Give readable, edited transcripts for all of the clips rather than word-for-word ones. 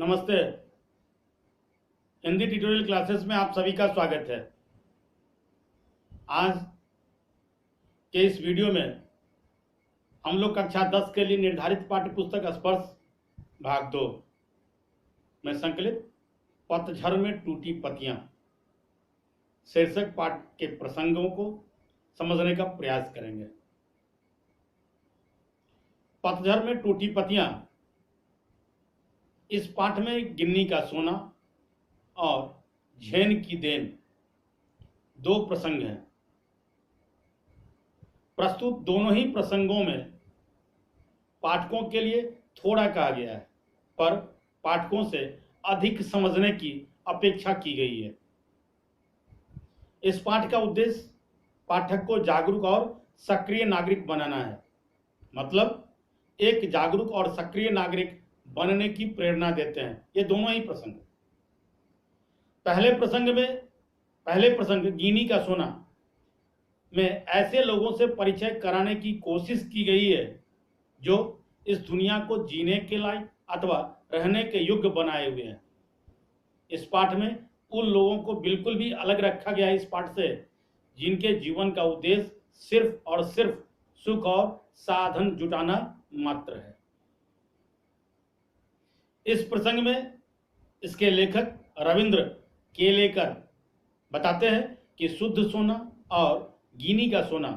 नमस्ते। Hindi tutorial classes में आप सभी का स्वागत है। आज के इस वीडियो में हम लोग कक्षा 10 के लिए निर्धारित पाठ्य पुस्तक स्पर्श भाग 2 में संकलित पतझड़ में टूटी पत्तियां शीर्षक पाठ के प्रसंगों को समझने का प्रयास करेंगे। पतझड़ में टूटी पत्तियां इस पाठ में गिन्नी का सोना और झेन की देन दो प्रसंग हैं। प्रस्तुत दोनों ही प्रसंगों में पाठकों के लिए थोड़ा कहा गया है, पर पाठकों से अधिक समझने की अपेक्षा की गई है। इस पाठ का उद्देश्य पाठक को जागरूक और सक्रिय नागरिक बनाना है, मतलब एक जागरूक और सक्रिय नागरिक बनने की प्रेरणा देते हैं ये दोनों ही प्रसंग। पहले प्रसंग गिनी का सोना में ऐसे लोगों से परिचय कराने की कोशिश की गई है जो इस दुनिया को जीने के लायक अथवा रहने के योग्य बनाए हुए हैं। इस पाठ में उन लोगों को बिल्कुल भी अलग रखा गया है इस पाठ से जिनके जीवन का उद्देश्य सिर्फ और सिर्फ सुख और साधन जुटाना मात्र है। इस प्रसंग में इसके लेखक रविंद्र केलेकर बताते हैं कि शुद्ध सोना और गिनी का सोना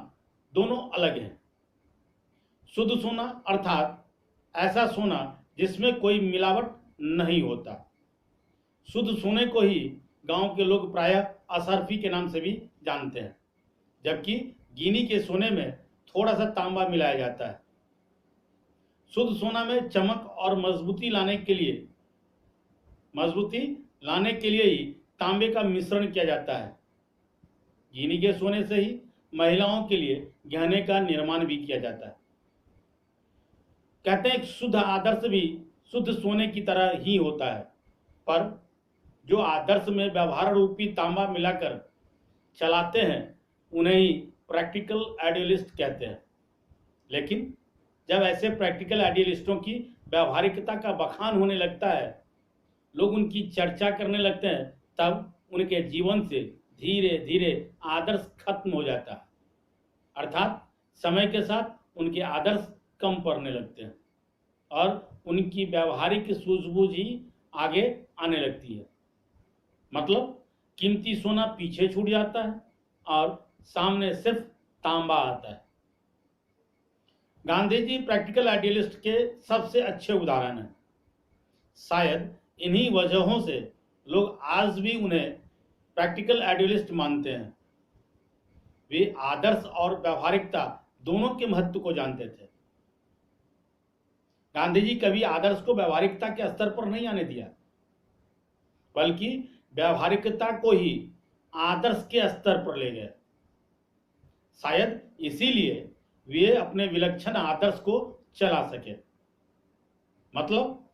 दोनों अलग हैं। शुद्ध सोना अर्थात ऐसा सोना जिसमें कोई मिलावट नहीं होता। शुद्ध सोने को ही गांव के लोग प्रायः असरफी के नाम से भी जानते हैं, जबकि गिनी के सोने में थोड़ा सा तांबा मिलाया जाता है। शुद्ध सोना में चमक और मजबूती लाने के लिए ही तांबे का मिश्रण किया जाता है। गिनी के सोने से ही महिलाओं के लिए गहने का निर्माण भी किया जाता है। कहते हैं कि शुद्ध आदर्श भी शुद्ध सोने की तरह ही होता है, पर जो आदर्श में व्यवहार रूपी तांबा मिलाकर चलाते हैं उन्हें ही प्रैक्टिकल आइडियलिस्ट कहते हैं। लेकिन जब ऐसे प्रैक्टिकल आइडियलिस्टों की व्यावहारिकता का बखान होने लगता है, लोग उनकी चर्चा करने लगते हैं, तब उनके जीवन से धीरे धीरे आदर्श खत्म हो जाता है, अर्थात समय के साथ उनके आदर्श कम पड़ने लगते हैं और उनकी व्यावहारिक सूझबूझ ही आगे आने लगती है। मतलब कीमती सोना पीछे छूट जाता है और सामने सिर्फ तांबा आता है। गांधी जी प्रैक्टिकल आइडियलिस्ट के सबसे अच्छे उदाहरण हैं। शायद इन्हीं वजहों से लोग आज भी उन्हें प्रैक्टिकल आइडियलिस्ट मानते हैं। वे आदर्श और व्यावहारिकता दोनों के महत्व को जानते थे। गांधी जी कभी आदर्श को व्यावहारिकता के स्तर पर नहीं आने दिया, बल्कि व्यावहारिकता को ही आदर्श के स्तर पर ले गए। शायद इसीलिए वे अपने विलक्षण आदर्श को चला सके। मतलब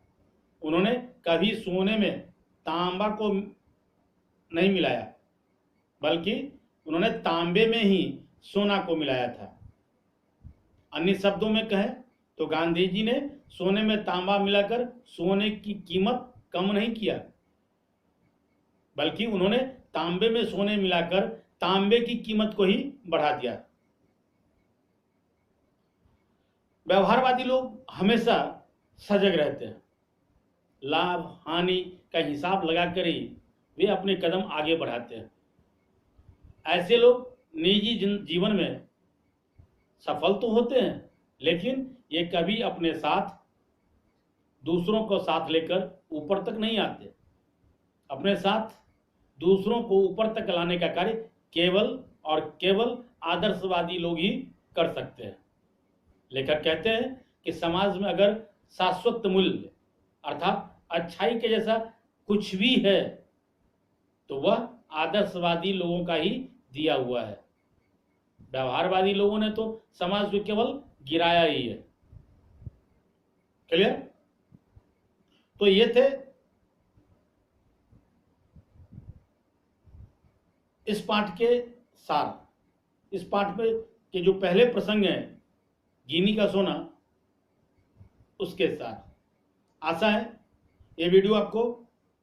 उन्होंने कभी सोने में तांबा को नहीं मिलाया, बल्कि उन्होंने तांबे में ही सोना को मिलाया था। अन्य शब्दों में कहें तो गांधी जी ने सोने में तांबा मिलाकर सोने की कीमत कम नहीं किया, बल्कि उन्होंने तांबे में सोने मिलाकर तांबे की कीमत को ही बढ़ा दिया। व्यवहारवादी लोग हमेशा सजग रहते हैं। लाभ हानि का हिसाब लगाकर ही वे अपने कदम आगे बढ़ाते हैं। ऐसे लोग निजी जीवन में सफल तो होते हैं, लेकिन ये कभी अपने साथ दूसरों को साथ लेकर ऊपर तक नहीं आते। अपने साथ दूसरों को ऊपर तक लाने का कार्य केवल और केवल आदर्शवादी लोग ही कर सकते हैं। लेखक कहते हैं कि समाज में अगर शाश्वत मूल्य अर्थात अच्छाई के जैसा कुछ भी है तो वह आदर्शवादी लोगों का ही दिया हुआ है। व्यवहारवादी लोगों ने तो समाज को केवल गिराया ही है। क्लियर? तो ये थे इस पाठ के सार। इस पाठ में के जो पहले प्रसंग हैं गिनी का सोना, उसके साथ आशा है ये वीडियो आपको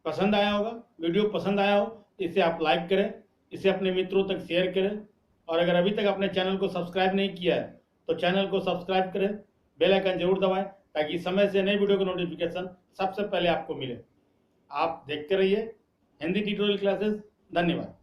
पसंद आया होगा। वीडियो पसंद आया हो तो इसे आप लाइक करें, इसे अपने मित्रों तक शेयर करें, और अगर अभी तक अपने चैनल को सब्सक्राइब नहीं किया है तो चैनल को सब्सक्राइब करें, बेल आइकन जरूर दबाएं ताकि समय से नई वीडियो का नोटिफिकेशन सबसे पहले आपको मिले। आप देखते रहिए हिंदी ट्यूटोरियल क्लासेस। धन्यवाद।